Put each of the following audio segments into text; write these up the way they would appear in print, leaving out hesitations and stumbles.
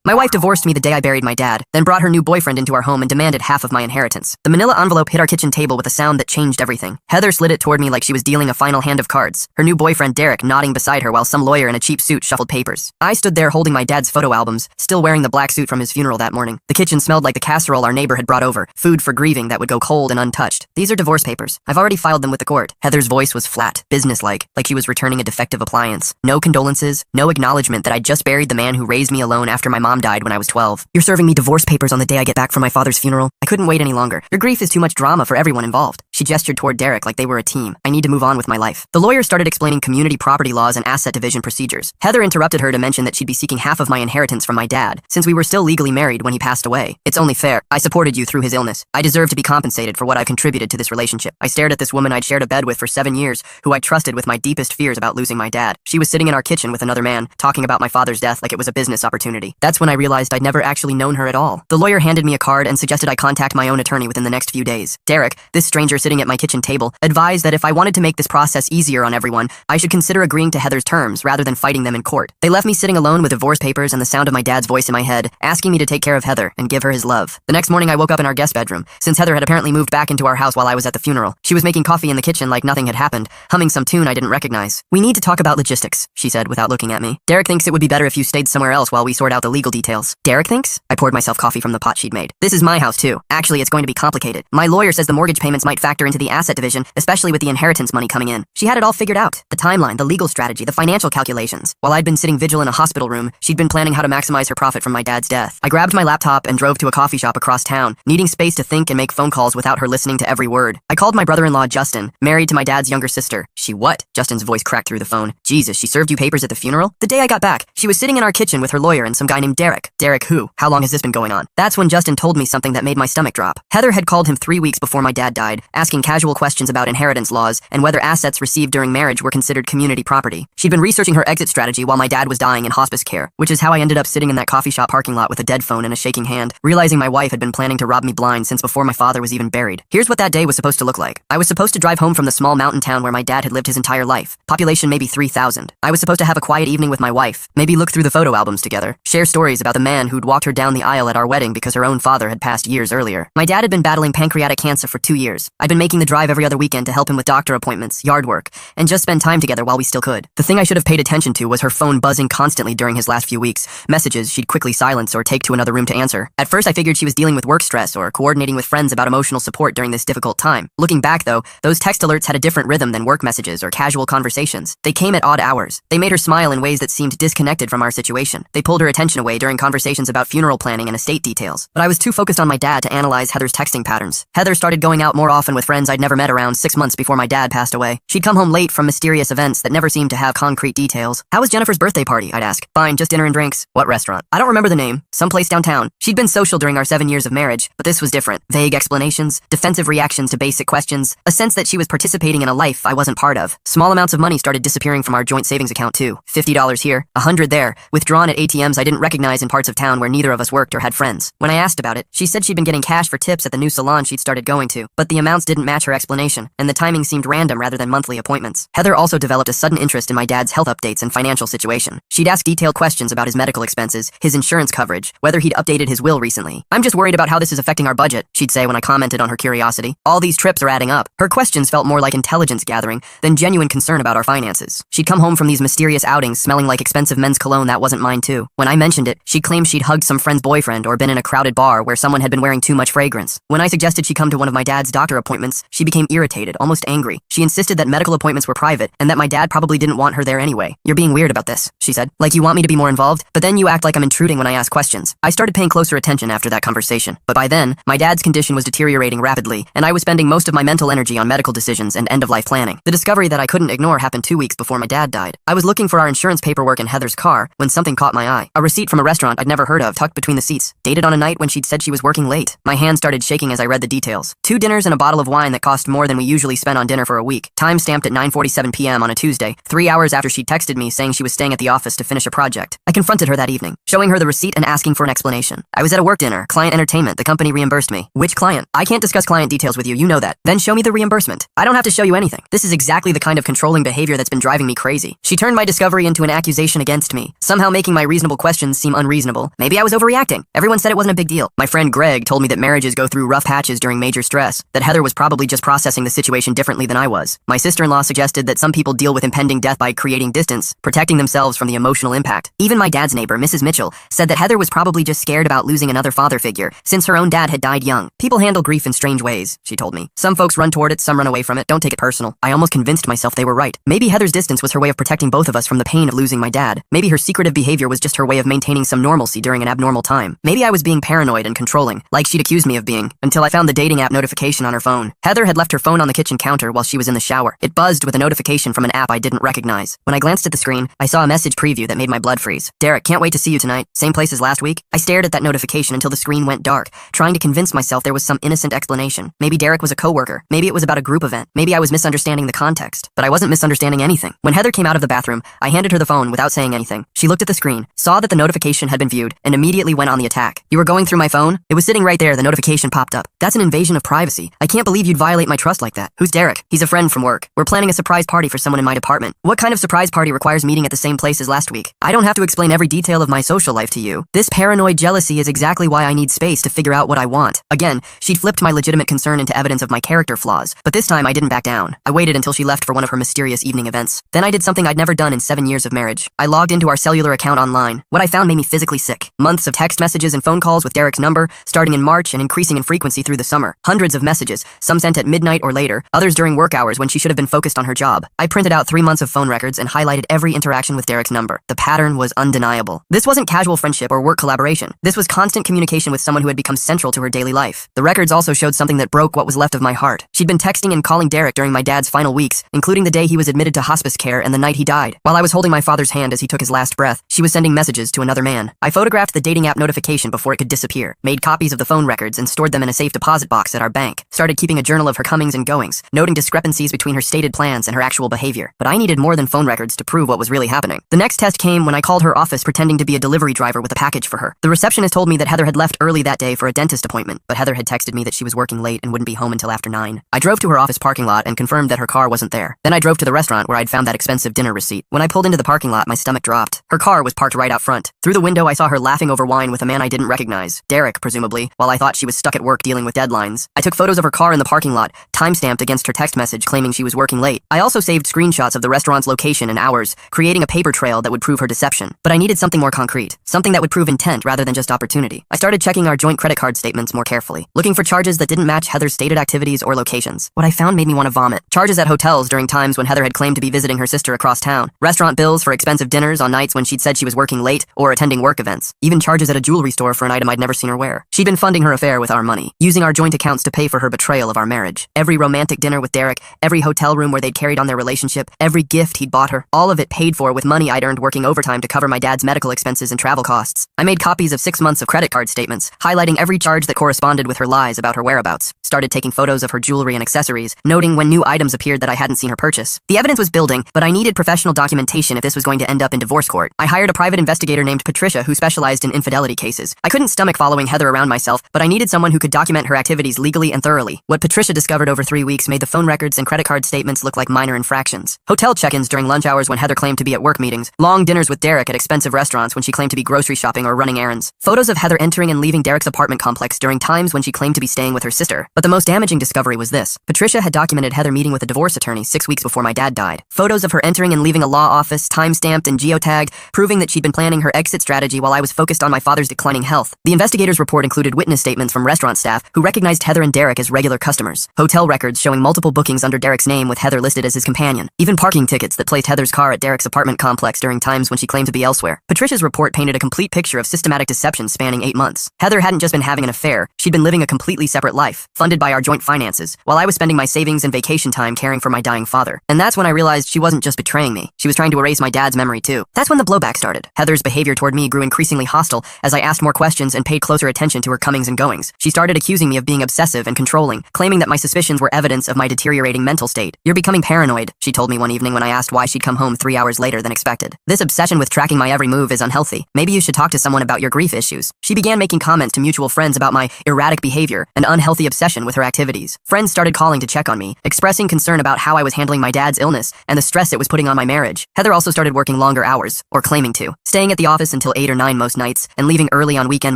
My wife divorced me the day I buried my dad, then brought her new boyfriend into our home and demanded half of my inheritance. The manila envelope hit our kitchen table with a sound that changed everything. Heather slid it toward me like she was dealing a final hand of cards, her new boyfriend Derek nodding beside her while some lawyer in a cheap suit shuffled papers. I stood there holding my dad's photo albums, still wearing the black suit from his funeral that morning. The kitchen smelled like the casserole our neighbor had brought over, food for grieving that would go cold and untouched. These are divorce papers. I've already filed them with the court. Heather's voice was flat, businesslike, like she was returning a defective appliance. No condolences, no acknowledgement that I'd just buried the man who raised me alone after my mom died when I was 12. You're serving me divorce papers on the day I get back from my father's funeral? I couldn't wait any longer. Your grief is too much drama for everyone involved. She gestured toward Derek like they were a team. I need to move on with my life. The lawyer started explaining community property laws and asset division procedures. Heather interrupted her to mention that she'd be seeking half of my inheritance from my dad, since we were still legally married when he passed away. It's only fair. I supported you through his illness. I deserve to be compensated for what I've contributed to this relationship. I stared at this woman I'd shared a bed with for 7 years, who I trusted with my deepest fears about losing my dad. She was sitting in our kitchen with another man, talking about my father's death like it was a business opportunity. That's when I realized I'd never actually known her at all. The lawyer handed me a card and suggested I contact my own attorney within the next few days. Derek, this stranger sitting at my kitchen table, advised that if I wanted to make this process easier on everyone, I should consider agreeing to Heather's terms rather than fighting them in court. They left me sitting alone with divorce papers and the sound of my dad's voice in my head, asking me to take care of Heather and give her his love. The next morning I woke up in our guest bedroom, since Heather had apparently moved back into our house while I was at the funeral. She was making coffee in the kitchen like nothing had happened, humming some tune I didn't recognize. We need to talk about logistics, she said without looking at me. Derek thinks it would be better if you stayed somewhere else while we sort out the legal details. Derek thinks? I poured myself coffee from the pot she'd made. This is my house too. Actually, it's going to be complicated. My lawyer says the mortgage payments might factor into the asset division, especially with the inheritance money coming in. She had it all figured out. The timeline, the legal strategy, the financial calculations. While I'd been sitting vigil in a hospital room, she'd been planning how to maximize her profit from my dad's death. I grabbed my laptop and drove to a coffee shop across town, needing space to think and make phone calls without her listening to every word. I called my brother-in-law Justin, married to my dad's younger sister. She what? Justin's voice cracked through the phone. Jesus, she served you papers at the funeral? The day I got back, she was sitting in our kitchen with her lawyer and some guy named Derek. Derek who? How long has this been going on? That's when Justin told me something that made my stomach drop. Heather had called him 3 weeks before my dad died, asking casual questions about inheritance laws and whether assets received during marriage were considered community property. She'd been researching her exit strategy while my dad was dying in hospice care, which is how I ended up sitting in that coffee shop parking lot with a dead phone and a shaking hand, realizing my wife had been planning to rob me blind since before my father was even buried. Here's what that day was supposed to look like. I was supposed to drive home from the small mountain town where my dad had lived his entire life. Population maybe 3,000. I was supposed to have a quiet evening with my wife, maybe look through the photo albums together, share stories about the man who'd walked her down the aisle at our wedding because her own father had passed years earlier. My dad had been battling pancreatic cancer for 2 years. I'd been making the drive every other weekend to help him with doctor appointments, yard work, and just spend time together while we still could. The thing I should have paid attention to was her phone buzzing constantly during his last few weeks, messages she'd quickly silence or take to another room to answer. At first I figured she was dealing with work stress or coordinating with friends about emotional support during this difficult time. Looking back though, those text alerts had a different rhythm than work messages or casual conversations. They came at odd hours. They made her smile in ways that seemed disconnected from our situation. They pulled her attention away during conversations about funeral planning and estate details. But I was too focused on my dad to analyze Heather's texting patterns. Heather started going out more often with friends I'd never met around 6 months before my dad passed away. She'd come home late from mysterious events that never seemed to have concrete details. How was Jennifer's birthday party? I'd ask. Fine, just dinner and drinks. What restaurant? I don't remember the name. Someplace downtown. She'd been social during our 7 years of marriage, but this was different. Vague explanations, defensive reactions to basic questions, a sense that she was participating in a life I wasn't part of. Small amounts of money started disappearing from our joint savings account too. $50 here, $100 there, withdrawn at ATMs I didn't recognize in parts of town where neither of us worked or had friends. When I asked about it, she said she'd been getting cash for tips at the new salon she'd started going to, but the amounts didn't match her explanation, and the timing seemed random rather than monthly appointments. Heather also developed a sudden interest in my dad's health updates and financial situation. She'd ask detailed questions about his medical expenses, his insurance coverage, whether he'd updated his will recently. I'm just worried about how this is affecting our budget, she'd say when I commented on her curiosity. All these trips are adding up. Her questions felt more like intelligence gathering than genuine concern about our finances. She'd come home from these mysterious outings smelling like expensive men's cologne that wasn't mine too. When I mentioned it, she claimed she'd hugged some friend's boyfriend or been in a crowded bar where someone had been wearing too much fragrance. When I suggested she come to one of my dad's doctor appointments, she became irritated, almost angry. She insisted that medical appointments were private and that my dad probably didn't want her there anyway. You're being weird about this, she said. Like you want me to be more involved, but then you act like I'm intruding when I ask questions. I started paying closer attention after that conversation, but by then, my dad's condition was deteriorating rapidly, and I was spending most of my mental energy on medical decisions and end-of-life planning. The discovery that I couldn't ignore happened 2 weeks before my dad died. I was looking for our insurance paperwork in Heather's car when something caught my eye. A receipt from a restaurant I'd never heard of tucked between the seats, dated on a night when she'd said she was working late. My hand started shaking as I read the details. 2 dinners and a bottle of of wine that cost more than we usually spend on dinner for a week. Time stamped at 9:47 p.m. on a Tuesday, 3 hours after she texted me saying she was staying at the office to finish a project. I confronted her that evening, showing her the receipt and asking for an explanation. I was at a work dinner, client entertainment, the company reimbursed me. Which client? I can't discuss client details with you, you know that. Then show me the reimbursement. I don't have to show you anything. This is exactly the kind of controlling behavior that's been driving me crazy. She turned my discovery into an accusation against me, somehow making my reasonable questions seem unreasonable. Maybe I was overreacting. Everyone said it wasn't a big deal. My friend Greg told me that marriages go through rough patches during major stress, that Heather was probably just processing the situation differently than I was. My sister-in-law suggested that some people deal with impending death by creating distance, protecting themselves from the emotional impact. Even my dad's neighbor, Mrs. Mitchell, said that Heather was probably just scared about losing another father figure, since her own dad had died young. People handle grief in strange ways, she told me. Some folks run toward it, some run away from it. Don't take it personal. I almost convinced myself they were right. Maybe Heather's distance was her way of protecting both of us from the pain of losing my dad. Maybe her secretive behavior was just her way of maintaining some normalcy during an abnormal time. Maybe I was being paranoid and controlling, like she'd accused me of being, until I found the dating app notification on her phone. Heather had left her phone on the kitchen counter while she was in the shower. It buzzed with a notification from an app I didn't recognize. When I glanced at the screen, I saw a message preview that made my blood freeze. Derek, can't wait to see you tonight. Same place as last week? I stared at that notification until the screen went dark, trying to convince myself there was some innocent explanation. Maybe Derek was a coworker. Maybe it was about a group event. Maybe I was misunderstanding the context. But I wasn't misunderstanding anything. When Heather came out of the bathroom, I handed her the phone without saying anything. She looked at the screen, saw that the notification had been viewed, and immediately went on the attack. You were going through my phone? It was sitting right there, the notification popped up. That's an invasion of privacy. I can't believe you'd violate my trust like that. Who's Derek? He's a friend from work. We're planning a surprise party for someone in my department. What kind of surprise party requires meeting at the same place as last week? I don't have to explain every detail of my social life to you. This paranoid jealousy is exactly why I need space to figure out what I want. Again, she'd flipped my legitimate concern into evidence of my character flaws, but this time I didn't back down. I waited until she left for one of her mysterious evening events. Then I did something I'd never done in 7 years of marriage. I logged into our cellular account online. What I found made me physically sick. Months of text messages and phone calls with Derek's number, starting in March and increasing in frequency through the summer. Hundreds of messages, some sent at midnight or later, others during work hours when she should have been focused on her job. I printed out 3 months of phone records and highlighted every interaction with Derek's number. The pattern was undeniable. This wasn't casual friendship or work collaboration. This was constant communication with someone who had become central to her daily life. The records also showed something that broke what was left of my heart. She'd been texting and calling Derek during my dad's final weeks, including the day he was admitted to hospice care and the night he died. While I was holding my father's hand as he took his last breath, she was sending messages to another man. I photographed the dating app notification before it could disappear, made copies of the phone records and stored them in a safe deposit box at our bank, started keeping a journal of her comings and goings, noting discrepancies between her stated plans and her actual behavior. But I needed more than phone records to prove what was really happening. The next test came when I called her office pretending to be a delivery driver with a package for her. The receptionist told me that Heather had left early that day for a dentist appointment, but Heather had texted me that she was working late and wouldn't be home until after 9. I drove to her office parking lot and confirmed that her car wasn't there. Then I drove to the restaurant where I'd found that expensive dinner receipt. When I pulled into the parking lot, my stomach dropped. Her car was parked right out front. Through the window, I saw her laughing over wine with a man I didn't recognize. Derek, presumably, while I thought she was stuck at work dealing with deadlines. I took photos of her car in the parking lot, timestamped against her text message claiming she was working late. I also saved screenshots of the restaurant's location and hours, creating a paper trail that would prove her deception. But I needed something more concrete, something that would prove intent rather than just opportunity. I started checking our joint credit card statements more carefully, looking for charges that didn't match Heather's stated activities or locations. What I found made me want to vomit. Charges at hotels during times when Heather had claimed to be visiting her sister across town. Restaurant bills for expensive dinners on nights when she'd said she was working late or attending work events. Even charges at a jewelry store for an item I'd never seen her wear. She'd been funding her affair with our money, using our joint accounts to pay for her betrayal of our marriage. Every romantic dinner with Derek, every hotel room where they'd carried on their relationship, every gift he'd bought her, all of it paid for with money I'd earned working overtime to cover my dad's medical expenses and travel costs. I made copies of 6 months of credit card statements, highlighting every charge that corresponded with her lies about her whereabouts. Started taking photos of her jewelry and accessories, noting when new items appeared that I hadn't seen her purchase. The evidence was building, but I needed professional documentation if this was going to end up in divorce court. I hired a private investigator named Patricia who specialized in infidelity cases. I couldn't stomach following Heather around myself, but I needed someone who could document her activities legally and thoroughly. What Patricia discovered over 3 weeks made the phone records and credit card statements look like minor infractions. Hotel check-ins during lunch hours when Heather claimed to be at work meetings, long dinners with Derek at expensive restaurants when she claimed to be grocery shopping or running errands, photos of Heather entering and leaving Derek's apartment complex during times when she claimed to be staying with her sister. But the most damaging discovery was this. Patricia had documented Heather meeting with a divorce attorney 6 weeks before my dad died. Photos of her entering and leaving a law office, time-stamped and geotagged, proving that she'd been planning her exit strategy while I was focused on my father's declining health. The investigator's report included witness statements from restaurant staff who recognized Heather and Derek as regular customers, hotel records showing multiple bookings under Derek's name with Heather listed as his companion, even parking tickets that placed Heather's car at Derek's apartment complex during times when she claimed to be elsewhere. Patricia's report painted a complete picture of systematic deception spanning 8 months. Heather hadn't just been having an affair, she'd been living a completely separate life, funded by our joint finances, while I was spending my savings and vacation time caring for my dying father. And that's when I realized she wasn't just betraying me, she was trying to erase my dad's memory too. That's when the blowback started. Heather's behavior toward me grew increasingly hostile as I asked more questions and paid closer attention to her comings and goings. She started accusing me of being obsessive and controlling, claiming that my suspicions were evidence of my deteriorating mental state. "You're becoming paranoid," she told me one evening when I asked why she'd come home 3 hours later than expected. "This obsession with tracking my every move is unhealthy. Maybe you should talk to someone about your grief issues." She began making comments to mutual friends about my erratic behavior and unhealthy obsession with her activities. Friends started calling to check on me, expressing concern about how I was handling my dad's illness and the stress it was putting on my marriage. Heather also started working longer hours, or claiming to, staying at the office until 8 or 9 most nights, and leaving early on weekend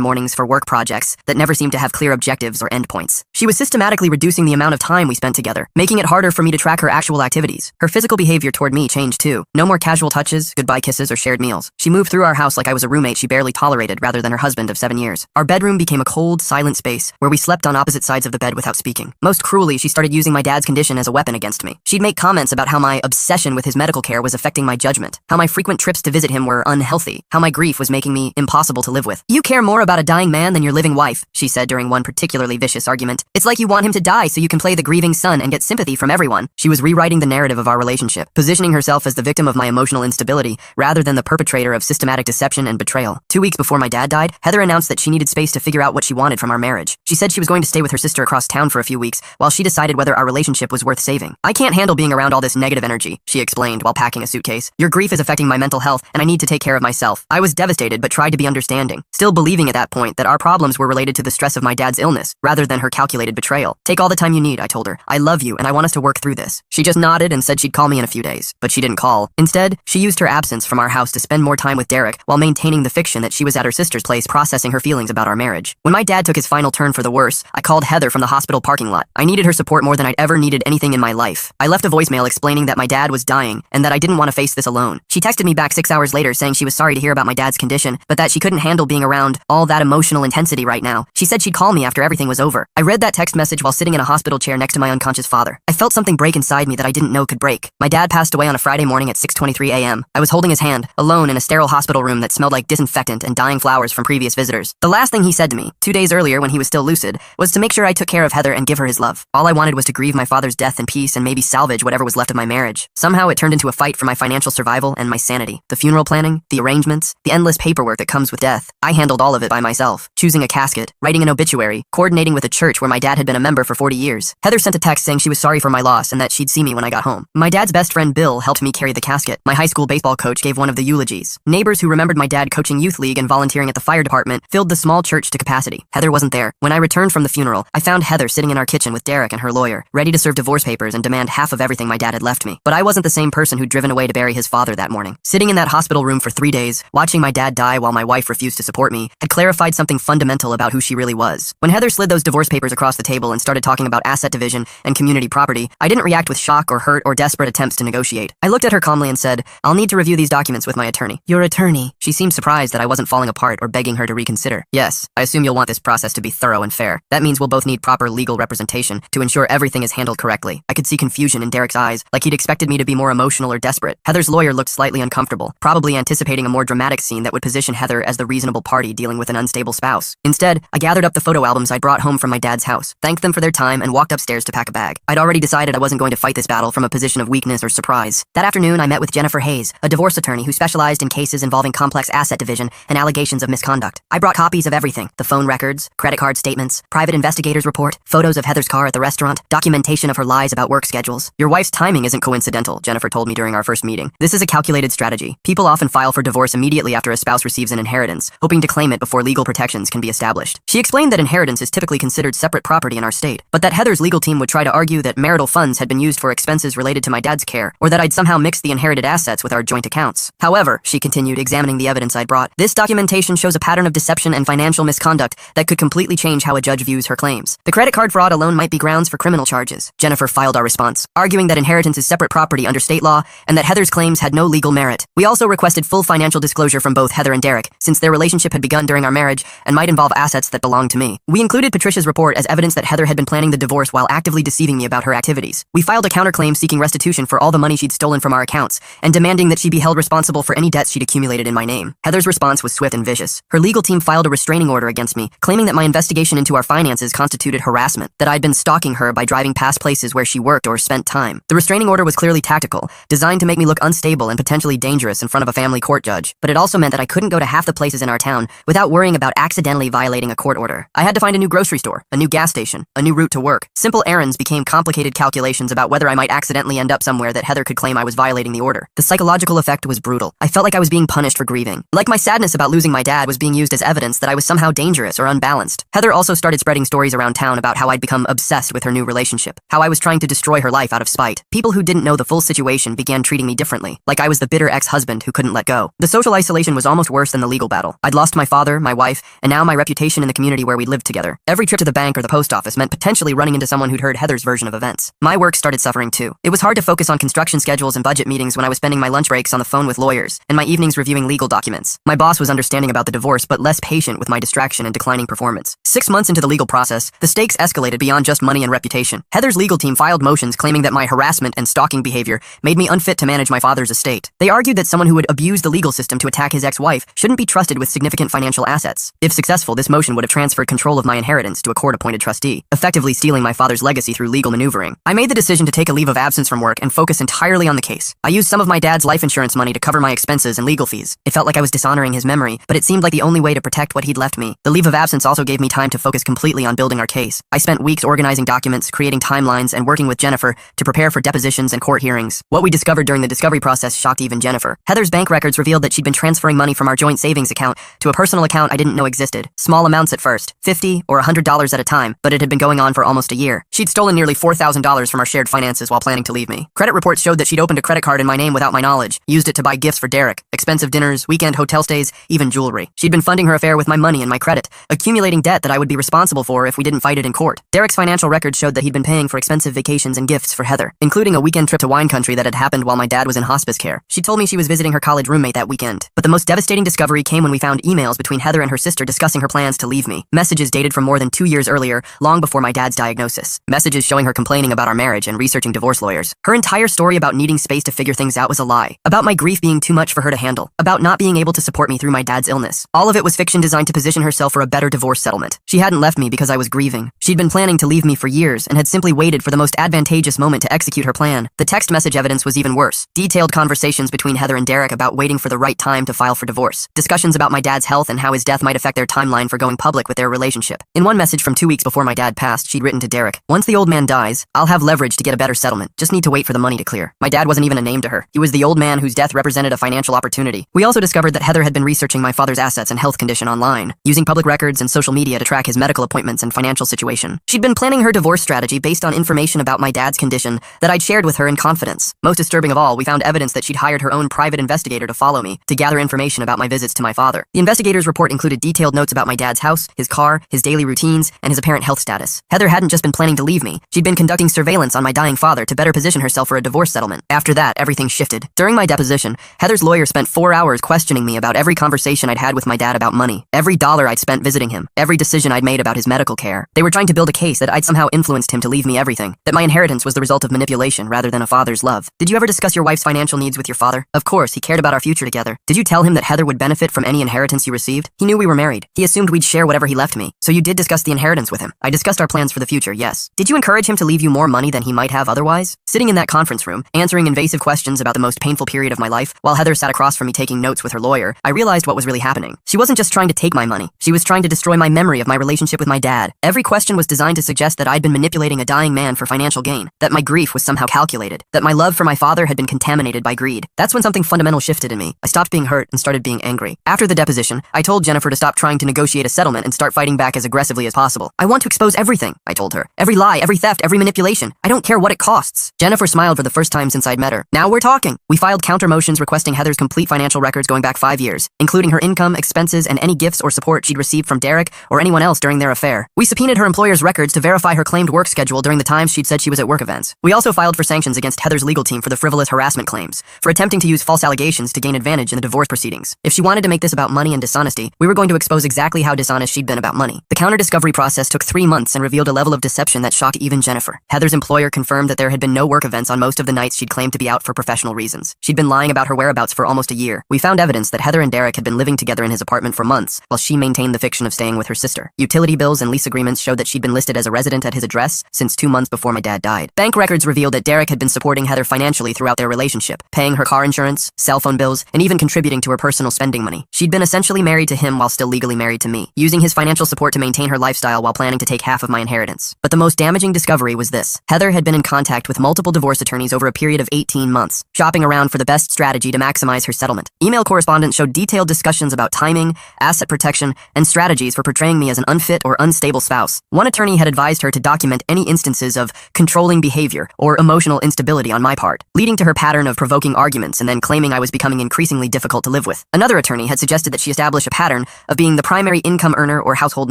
mornings for work projects that never seemed to have clear objectives or endpoints. She was systematically reducing the amount of time we spent together, making it harder for me to track her actual activities. Her physical behavior toward me changed too. No more casual touches, goodbye kisses, or shared meals. She moved through our house like I was a roommate she barely tolerated rather than her husband of 7 years. Our bedroom became a cold, silent space where we slept on opposite sides of the bed without speaking. Most cruelly, she started using my dad's condition as a weapon against me. She'd make comments about how my obsession with his medical care was affecting my judgment, how my frequent trips to visit him were unhealthy, how my grief was making me impossible to live with. "You care more about a dying man than your living wife," she said during one particularly vicious argument. "It's like you want him to die so you can play the grieving son and get sympathy from everyone." She was rewriting the narrative of our relationship, positioning herself as the victim of my emotional instability rather than the perpetrator of systematic deception and betrayal. 2 weeks before my dad died, Heather announced that she needed space to figure out what she wanted from our marriage. She said she was going to stay with her sister across town for a few weeks while she decided whether our relationship was worth saving. "I can't handle being around all this negative energy," she explained while packing a suitcase. "Your grief is affecting my mental health, and I need to take care of myself." I was devastated but tried to be understanding, still believing at that point that our problems were related to the stress of my dad's illness rather than her calculated betrayal. "Take all the time you need," I told her. "I love you, and I want us to work through this." She just nodded and said she'd call me in a few days, but she didn't call. Instead, she used her absence from our house to spend more time with Derek while maintaining the fiction that she was at her sister's place processing her feelings about our marriage. When my dad took his final turn for the worse, I called Heather from the hospital parking lot. I needed her support more than I'd ever needed anything in my life. I left a voicemail explaining that my dad was dying and that I didn't want to face this alone. She texted me back 6 hours later saying she was sorry to hear about my dad's condition, but that she couldn't handle being around all that emotional intensity right now. She said she'd call me after everything was over. I read that text message while sitting in a hospital chair next to my unconscious father. I felt something break inside me that I didn't know could break. My dad passed away on a Friday morning at 6:23 a.m. I was holding his hand, alone in a sterile hospital room that smelled like disinfectant and dying flowers from previous visitors. The last thing he said to me, 2 days earlier when he was still lucid, was to make sure I took care of Heather and give her his love. All I wanted was to grieve my father's death in peace and maybe salvage whatever was left of my marriage. Somehow it turned into a fight for my financial survival and my sanity. The funeral planning, the arrangements, the endless paperwork that comes with death. I handled all of it by myself, choosing a casket, writing an obituary, coordinating with a church where my dad had been a member for 40 years. Heather sent a text saying she was sorry for my loss and that she'd see me when I got home. My dad's best friend Bill helped me carry the casket. My high school baseball coach gave one of the eulogies. Neighbors who remembered my dad coaching youth league and volunteering at the fire department filled the small church to capacity. Heather wasn't there. When I returned from the funeral, I found Heather sitting in our kitchen with Derek and her lawyer, ready to serve divorce papers and demand half of everything my dad had left me. But I wasn't the same person who'd driven away to bury his father that morning. Sitting in that hospital room for 3 days, watching my dad die while my wife refused to support me, had clarified something fundamental about who she really was. When Heather slid those divorce papers across the table and started talking about asset division and community property, I didn't react with shock or hurt or desperate attempts to negotiate. I looked at her calmly and said, "I'll need to review these documents with my attorney." "Your attorney?" She seemed surprised that I wasn't falling apart or begging her to reconsider. "Yes, I assume you'll want this process to be thorough and fair. That means we'll both need proper legal representation to ensure everything is handled correctly." I could see confusion in Derek's eyes, like he'd expected me to be more emotional or desperate. Heather's lawyer looked slightly uncomfortable, probably anticipating a more dramatic scene that would position Heather as the reasonable party dealing with an unstable spouse. Instead, I gathered up the photo albums I'd brought home from my dad's house, thanked them for their time, and walked upstairs to pack a bag. I'd already decided I wasn't going to fight this battle from a position of weakness or surprise. That afternoon, I met with Jennifer Hayes, a divorce attorney who specialized in cases involving complex asset division and allegations of misconduct. I brought copies of everything: the phone records, credit card statements, private investigator's report, photos of Heather's car at the restaurant, documentation of her lies about work schedules. "Your wife's timing isn't coincidental," Jennifer told me during our first meeting. "This is a calculated strategy. People often file for divorce immediately after a spouse receives an inheritance, hoping to claim it before legal protections can be established." She explained that inheritance is typically considered separate property in our state, but that Heather's legal team would try to argue that marital funds had been used for expenses related to my dad's care, or that I'd somehow mixed the inherited assets with our joint accounts. "However," she continued, examining the evidence I'd brought, "this documentation shows a pattern of deception and financial misconduct that could completely change how a judge views her claims. The credit card fraud alone might be grounds for criminal charges." Jennifer filed our response, arguing that inheritance is separate property under state law and that Heather's claims had no legal merit. We also requested full financial disclosure from both Heather and Derek, since their relationship had begun during our marriage and might involve assets that belonged to me. We included Patricia's report as evidence that Heather had been planning the divorce while actively deceiving me about her activities. We filed a counterclaim seeking restitution for all the money she'd stolen from our accounts and demanding that she be held responsible for any debts she'd accumulated in my name. Heather's response was swift and vicious. Her legal team filed a restraining order against me, claiming that my investigation into our finances constituted harassment, that I'd been stalking her by driving past places where she worked or spent time. The restraining order was clearly tactical, designed to make me look unstable and potentially dangerous in front of a family court judge, but it also meant that I couldn't go to half the places in our town without worrying about accidentally violating a court order. I had to find a new grocery store, a new gas station, a new new route to work. Simple errands became complicated calculations about whether I might accidentally end up somewhere that Heather could claim I was violating the order. The psychological effect was brutal. I felt like I was being punished for grieving. Like my sadness about losing my dad was being used as evidence that I was somehow dangerous or unbalanced. Heather also started spreading stories around town about how I'd become obsessed with her new relationship, how I was trying to destroy her life out of spite. People who didn't know the full situation began treating me differently, like I was the bitter ex-husband who couldn't let go. The social isolation was almost worse than the legal battle. I'd lost my father, my wife, and now my reputation in the community where we lived together. Every trip to the bank or the post office meant potentially running into someone who'd heard Heather's version of events. My work started suffering too. It was hard to focus on construction schedules and budget meetings when I was spending my lunch breaks on the phone with lawyers, and my evenings reviewing legal documents. My boss was understanding about the divorce, but less patient with my distraction and declining performance. 6 months into the legal process, the stakes escalated beyond just money and reputation. Heather's legal team filed motions claiming that my harassment and stalking behavior made me unfit to manage my father's estate. They argued that someone who would abuse the legal system to attack his ex-wife shouldn't be trusted with significant financial assets. If successful, this motion would have transferred control of my inheritance to a court-appointed trustee, effectively stealing my father's legacy through legal maneuvering. I made the decision to take a leave of absence from work and focus entirely on the case. I used some of my dad's life insurance money to cover my expenses and legal fees. It felt like I was dishonoring his memory, but it seemed like the only way to protect what he'd left me. The leave of absence also gave me time to focus completely on building our case. I spent weeks organizing documents, creating timelines, and working with Jennifer to prepare for depositions and court hearings. What we discovered during the discovery process shocked even Jennifer. Heather's bank records revealed that she'd been transferring money from our joint savings account to a personal account I didn't know existed. Small amounts at first, $50 or $100 at a time, but it had been going on for almost a year. She'd stolen nearly $4,000 from our shared finances while planning to leave me. Credit reports showed that she'd opened a credit card in my name without my knowledge, used it to buy gifts for Derek, expensive dinners, weekend hotel stays, even jewelry. She'd been funding her affair with my money and my credit, accumulating debt that I would be responsible for if we didn't fight it in court. Derek's financial records showed that he'd been paying for expensive vacations and gifts for Heather, including a weekend trip to wine country that had happened while my dad was in hospice care. She told me she was visiting her college roommate that weekend. But the most devastating discovery came when we found emails between Heather and her sister discussing her plans to leave me. Messages dated from more than 2 years earlier, long before my dad's diagnosis. Messages showing her complaining about our marriage and researching divorce lawyers. Her entire story about needing space to figure things out was a lie. About my grief being too much for her to handle. About not being able to support me through my dad's illness. All of it was fiction designed to position herself for a better divorce settlement. She hadn't left me because I was grieving. She'd been planning to leave me for years and had simply waited for the most advantageous moment to execute her plan. The text message evidence was even worse. Detailed conversations between Heather and Derek about waiting for the right time to file for divorce. Discussions about my dad's health and how his death might affect their timeline for going public with their relationship. In one message from 2 weeks before my dad passed, she'd written to Derek, "Once the old man dies, I'll have leverage to get a better settlement. Just need to wait for the money to clear." My dad wasn't even a name to her. He was the old man whose death represented a financial opportunity. We also discovered that Heather had been researching my father's assets and health condition online, using public records and social media to track his medical appointments and financial situation. She'd been planning her divorce strategy based on information about my dad's condition that I'd shared with her in confidence. Most disturbing of all, we found evidence that she'd hired her own private investigator to follow me, to gather information about my visits to my father. The investigator's report included detailed notes about my dad's house, his car, his daily routines, and his apparent health status. Heather hadn't just been planning to leave me. She'd been conducting surveillance on my dying father to better position herself for a divorce settlement. After that, everything shifted. During my deposition, Heather's lawyer spent 4 hours questioning me about every conversation I'd had with my dad about money, every dollar I'd spent visiting him, every decision I'd made about his medical care. They were trying to build a case that I'd somehow influenced him to leave me everything, that my inheritance was the result of manipulation rather than a father's love. Did you ever discuss your wife's financial needs with your father? Of course, he cared about our future together. Did you tell him that Heather would benefit from any inheritance you received? He knew we were married. He assumed we'd share whatever he left me. So you did discuss the inheritance with him. I discussed our plans for the future, yes. Did you encourage him to leave you more money than he might have otherwise? Sitting in that conference room, answering invasive questions about the most painful period of my life, while Heather sat across from me taking notes with her lawyer, I realized what was really happening. She wasn't just trying to take my money. She was trying to destroy my memory of my relationship with my dad. Every question was designed to suggest that I'd been manipulating a dying man for financial gain, that my grief was somehow calculated, that my love for my father had been contaminated by greed. That's when something fundamental shifted in me. I stopped being hurt and started being angry. After the deposition, I told Jennifer to stop trying to negotiate a settlement and start fighting back as aggressively as possible. I want to expose everything, I told her. Every lie, every theft, every manipulation. I don't care what it costs. Jennifer smiled for the first time since I'd met her. Now we're talking. We filed counter motions requesting Heather's complete financial records going back 5 years, including her income, expenses, and any gifts or support she'd received from Derek or anyone else during their affair. We subpoenaed her employer's records to verify her claimed work schedule during the times she'd said she was at work events. We also filed for sanctions against Heather's legal team for the frivolous harassment claims, for attempting to use false allegations to gain advantage in the divorce proceedings. If she wanted to make this about money and dishonesty, we were going to expose exactly how dishonest she'd been about money. The counter-discovery process took 3 months and revealed a level of deception that shocked even Jennifer. Heather's employer confirmed that there had been no work events on most of the nights she'd claimed to be out for professional reasons. She'd been lying about her whereabouts for almost a year. We found evidence that Heather and Derek had been living together in his apartment for months, while she maintained the fiction of staying with her sister. Utility bills and lease agreements showed that she'd been listed as a resident at his address since 2 months before my dad died. Bank records revealed that Derek had been supporting Heather financially throughout their relationship, paying her car insurance, cell phone bills, and even contributing to her personal spending money. She'd been essentially married to him while still legally married to me, using his financial support to maintain her lifestyle while planning to take half of my inheritance. But the most damaging discovery was this. Heather had been in contact with multiple divorce attorneys over a period of 18 months, shopping around for the best strategy to maximize her settlement. Email correspondence showed detailed discussions about timing, asset protection, and strategies for portraying me as an unfit or unstable spouse. One attorney had advised her to document any instances of controlling behavior or emotional instability on my part, leading to her pattern of provoking arguments and then claiming I was becoming increasingly difficult to live with. Another attorney had suggested that she establish a pattern of being the primary income earner or household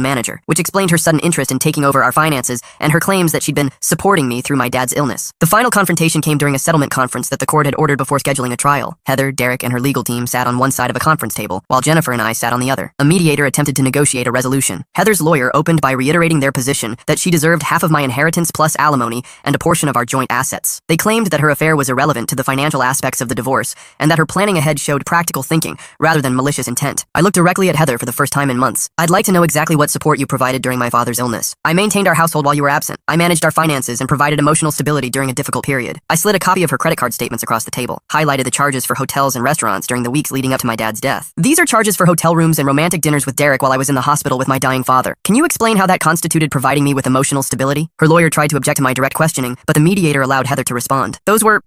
manager, which explained her sudden interest in taking over our finances and her claims that she'd been supporting me through my dad's illness. The final confrontation came during a settlement conference that the court had ordered before scheduling a trial. Heather, Derek, and her legal team sat on one side of a conference table, while Jennifer and I sat on the other. A mediator attempted to negotiate a resolution. Heather's lawyer opened by reiterating their position that she deserved half of my inheritance plus alimony and a portion of our joint assets. They claimed that her affair was irrelevant to the financial aspects of the divorce and that her planning ahead showed practical thinking rather than malicious intent. I looked directly at Heather for the first time in months. I'd like to know exactly what support you provided during my father's illness. I maintained our household while you were absent. I managed our finances and provided emotional stability during a difficult period. I slid a copy of her credit card statements across the table, highlighted the charges for hotels and restaurants during the weeks leading up to my dad's death. These are charges for hotel rooms and romantic dinners with Derek while I was in the hospital with my dying father. Can you explain how that constituted providing me with emotional stability? Her lawyer tried to object to my direct questioning, but the mediator allowed Heather to respond.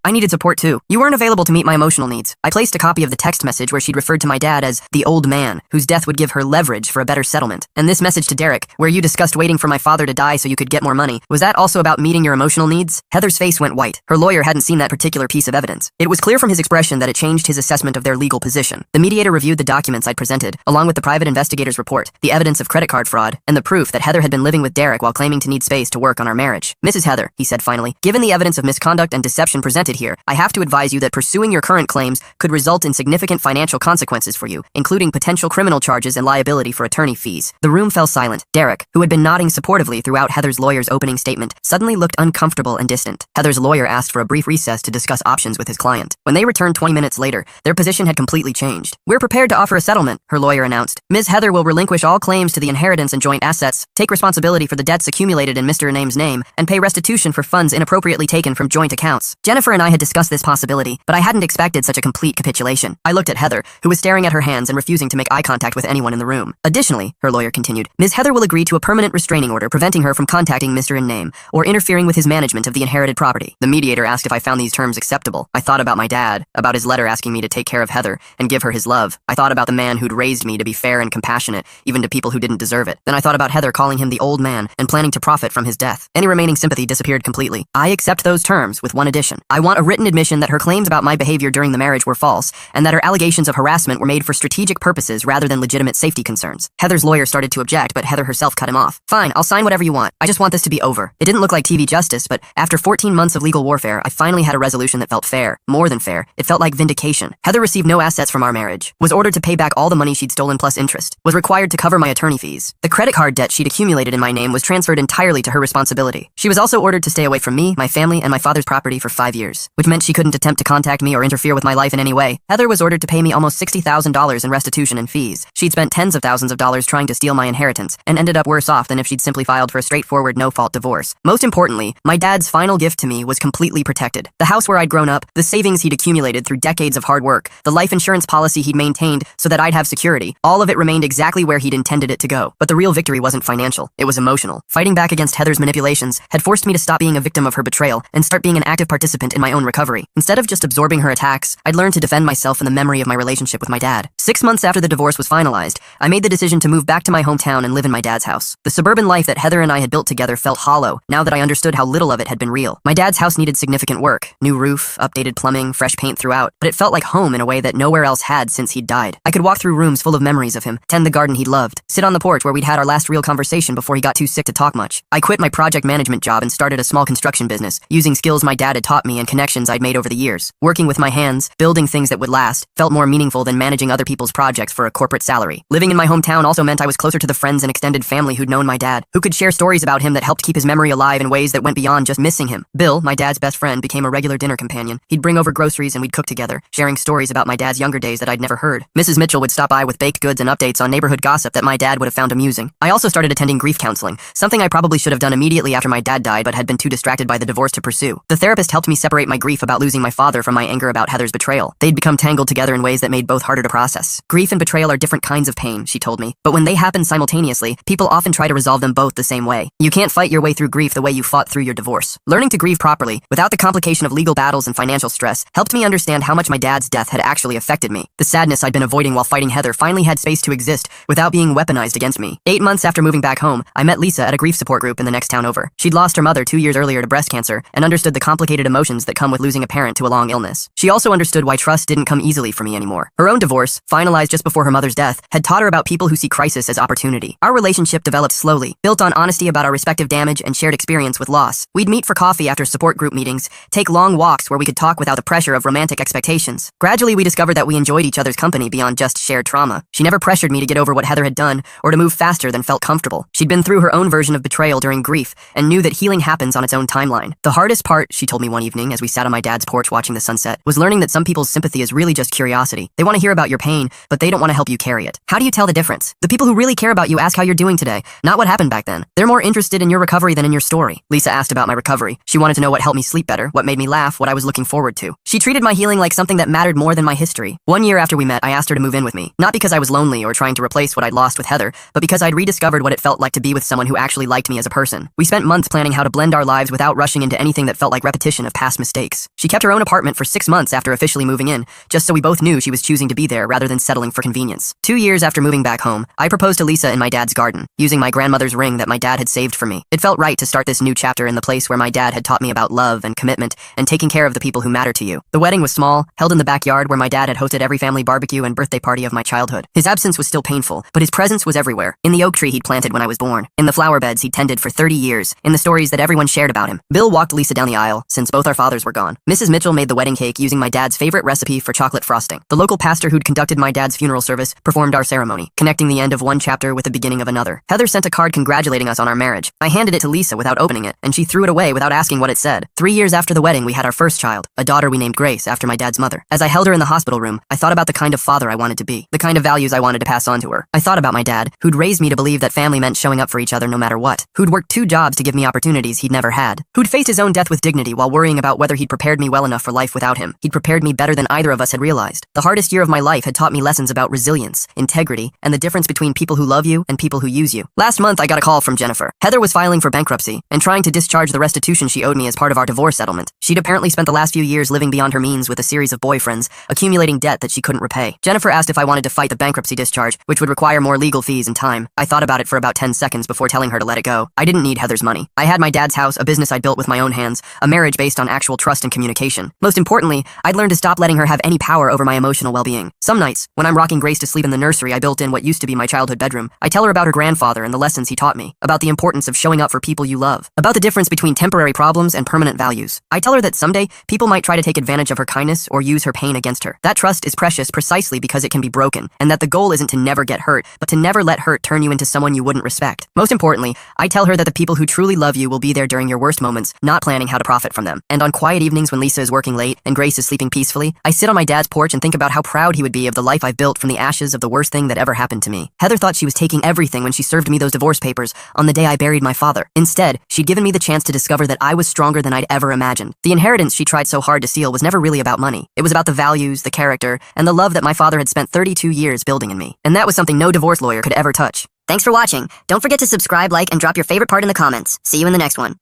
I needed support too. You weren't available to meet my emotional needs. I placed a copy of the text message where she'd referred to my dad as the old man, whose death would give her leverage for a better settlement. And this message to Derek, where you discussed waiting for my father to die so you could get more money, was that also about meeting your emotional needs? Heather's face went white. Her lawyer hadn't seen that particular piece of evidence. It was clear from his expression that it changed his assessment of their legal position. The mediator reviewed the documents I'd presented, along with the private investigator's report, the evidence of credit card fraud, and the proof that Heather had been living with Derek while claiming to need space to work on our marriage. Mrs. Heather, he said finally, given the evidence of misconduct and deception presented here, I have to advise you that pursuing your current claims could result in significant financial consequences for you, including potential criminal charges and liability for attorney fees. The room fell silent. Derek, who had been nodding supportively throughout Heather's lawyer's opening statement, suddenly looked uncomfortable and distant. Heather's lawyer asked for a brief recess to discuss options with his client. When they returned 20 minutes later, their position had completely changed. We're prepared to offer a settlement, her lawyer announced. Ms. Heather will relinquish all claims to the inheritance and joint assets, take responsibility for the debts accumulated in Mr. Name's name, and pay restitution for funds inappropriately taken from joint accounts. Jennifer and I had discussed this possibility, but I hadn't expected such a complete capitulation. I looked at Heather, who was staring at her hands and refusing to make eye contact with anyone in the room. Additionally, her lawyer continued, Ms. Heather will agree to a permanent restraining order preventing her from contacting Mr. In name or interfering with his management of the inherited property. The mediator asked if I found these terms acceptable. I thought about my dad, about his letter asking me to take care of Heather and give her his love. I thought about the man who'd raised me to be fair and compassionate, even to people who didn't deserve it. Then I thought about Heather calling him the old man and planning to profit from his death. Any remaining sympathy disappeared completely. I accept those terms with one addition. I want a written admission that her claims about my behavior during the marriage were false, and that her allegations of harassment were made for strategic purposes rather than legitimate safety concerns. Heather's lawyer started to object, but Heather herself cut him off. Fine, I'll sign whatever you want. I just want this to be over. It didn't look like TV justice, but after 14 months of legal warfare, I finally had a resolution that felt fair. More than fair. It felt like vindication. Heather received no assets from our marriage, was ordered to pay back all the money she'd stolen plus interest, was required to cover my attorney fees. The credit card debt she'd accumulated in my name was transferred entirely to her responsibility. She was also ordered to stay away from me, my family, and my father's property for 5 years, which meant she couldn't attempt to contact me or interfere with my life in any way. Heather was ordered to pay me almost $60,000 in restitution and fees. She'd spent tens of thousands of dollars trying to steal my inheritance, and ended up worse off than if she'd simply filed for a straightforward no-fault divorce. Most importantly, my dad's final gift to me was completely protected. The house where I'd grown up, the savings he'd accumulated through decades of hard work, the life insurance policy he'd maintained so that I'd have security, all of it remained exactly where he'd intended it to go. But the real victory wasn't financial, it was emotional. Fighting back against Heather's manipulations had forced me to stop being a victim of her betrayal and start being an active participant in my own recovery. Instead of just absorbing her attacks, I'd learned to defend myself in the memory of my relationship with my dad. 6 months after the divorce was finalized, I made the decision to move back to my hometown and live in my dad's house. The suburban life that Heather and I had built together felt hollow now that I understood how little of it had been real. My dad's house needed significant work, new roof, updated plumbing, fresh paint throughout, but it felt like home in a way that nowhere else had since he'd died. I could walk through rooms full of memories of him, tend the garden he'd loved, sit on the porch where we'd had our last real conversation before he got too sick to talk much. I quit my project management job and started a small construction business, using skills my dad had taught me and connections I'd made over the years. Working with my hands, building things that would last, felt more meaningful than managing other people's projects for a corporate salary. Living in my hometown also meant I was closer to the friends and extended family who'd known my dad, who could share stories about him that helped keep his memory alive in ways that went beyond just missing him. Bill, my dad's best friend, became a regular dinner companion. He'd bring over groceries and we'd cook together, sharing stories about my dad dad's younger days that I'd never heard. Mrs. Mitchell would stop by with baked goods and updates on neighborhood gossip that my dad would have found amusing. I also started attending grief counseling, something I probably should have done immediately after my dad died but had been too distracted by the divorce to pursue. The therapist helped me separate my grief about losing my father from my anger about Heather's betrayal. They'd become tangled together in ways that made both harder to process. Grief and betrayal are different kinds of pain, she told me, but when they happen simultaneously, people often try to resolve them both the same way. You can't fight your way through grief the way you fought through your divorce. Learning to grieve properly, without the complication of legal battles and financial stress, helped me understand how much my dad's death had actually affected me. The sadness I'd been avoiding while fighting Heather finally had space to exist without being weaponized against me. 8 months after moving back home, I met Lisa at a grief support group in the next town over. She'd lost her mother 2 years earlier to breast cancer and understood the complicated emotions that come with losing a parent to a long illness. She also understood why trust didn't come easily for me anymore. Her own divorce, finalized just before her mother's death, had taught her about people who see crisis as opportunity. Our relationship developed slowly, built on honesty about our respective damage and shared experience with loss. We'd meet for coffee after support group meetings, take long walks where we could talk without the pressure of romantic expectations. Gradually, we discovered that we enjoyed each other's company beyond just shared trauma. She never pressured me to get over what Heather had done or to move faster than felt comfortable. She'd been through her own version of betrayal during grief and knew that healing happens on its own timeline. The hardest part, she told me one evening as we sat on my dad's porch watching the sunset, was learning that some people's sympathy is really just curiosity. They want to hear about your pain, but they don't want to help you carry it. How do you tell the difference? The people who really care about you ask how you're doing today, not what happened back then. They're more interested in your recovery than in your story. Lisa asked about my recovery. She wanted to know what helped me sleep better, what made me laugh, what I was looking forward to. She treated my healing like something that mattered more than my history. 1 year after we met, I asked her to move in with me, not because I was lonely or trying to replace what I'd lost with Heather, but because I'd rediscovered what it felt like to be with someone who actually liked me as a person. We spent months planning how to blend our lives without rushing into anything that felt like repetition of past mistakes. She kept her own apartment for 6 months after officially moving in, just so we both knew she was choosing to be there rather than settling for convenience. 2 years after moving back home, I proposed to Lisa in my dad's garden, using my grandmother's ring that my dad had saved for me. It felt right to start this new chapter in the place where my dad had taught me about love and commitment and taking care of the people who matter to you. The wedding was small, held in the backyard where my dad had hosted every family barbecue and birthday party of my childhood. His absence was still painful, but his presence was everywhere. In the oak tree he'd planted when I was born, in the flower beds he'd tended for 30 years, in the stories that everyone shared about him. Bill walked Lisa down the aisle, since both our fathers were gone. Mrs. Mitchell made the wedding cake using my dad's favorite recipe for chocolate frosting. The local pastor who'd conducted my dad's funeral service performed our ceremony, connecting the end of one chapter with the beginning of another. Heather sent a card congratulating us on our marriage. I handed it to Lisa without opening it, and she threw it away without asking what it said. 3 years after the wedding, we had our first child, a daughter we named Grace after my dad's mother. As I held her in the hospital room, I thought about the kind of father I wanted to be, the kind of values I wanted to pass on to her. I thought about my dad, who'd raised me to believe that family meant showing up for each other no matter what, who'd worked 2 jobs to give me opportunities he'd never had, who'd faced his own death with dignity while worrying about whether he'd prepared me well enough for life without him. He'd prepared me better than either of us had realized. The hardest year of my life had taught me lessons about resilience, integrity, and the difference between people who love you and people who use you. Last month, I got a call from Jennifer. Heather was filing for bankruptcy and trying to discharge the restitution she owed me as part of our divorce settlement. She'd apparently spent the last few years living beyond her means with a series of boyfriends, accumulating debt that she couldn't repay. Jennifer asked if I wanted to fight the bankruptcy discharge, which would require more legal fees and time. I thought about it for about 10 seconds before telling her to let it go. I didn't need Heather's money. I had my dad's house, a business I'd built with my own hands, a marriage based on actual trust and communication. Most importantly, I'd learned to stop letting her have any power over my emotional well-being. Some nights, when I'm rocking Grace to sleep in the nursery I built in what used to be my childhood bedroom, I tell her about her grandfather and the lessons he taught me, about the importance of showing up for people you love, about the difference between temporary problems and permanent values. I tell her that someday, people might try to take advantage of her kindness or use her pain against her. That trust is precious precisely because it can be broken, and that the goal isn't to never get hurt, but to never let hurt turn you into someone you wouldn't respect. Most importantly, I tell her that the people who truly love you will be there during your worst moments, not planning how to profit from them. And on quiet evenings when Lisa is working late and Grace is sleeping peacefully, I sit on my dad's porch and think about how proud he would be of the life I've built from the ashes of the worst thing that ever happened to me. Heather thought she was taking everything when she served me those divorce papers on the day I buried my father. Instead, she'd given me the chance to discover that I was stronger than I'd ever imagined. The inheritance she tried so hard to steal was never really about money. It was about the values, the character, and the love that my father had spent 32 years building in me. And that was something no divorce lawyer could ever touch. Thanks for watching. Don't forget to subscribe, like, and drop your favorite part in the comments. See you in the next one.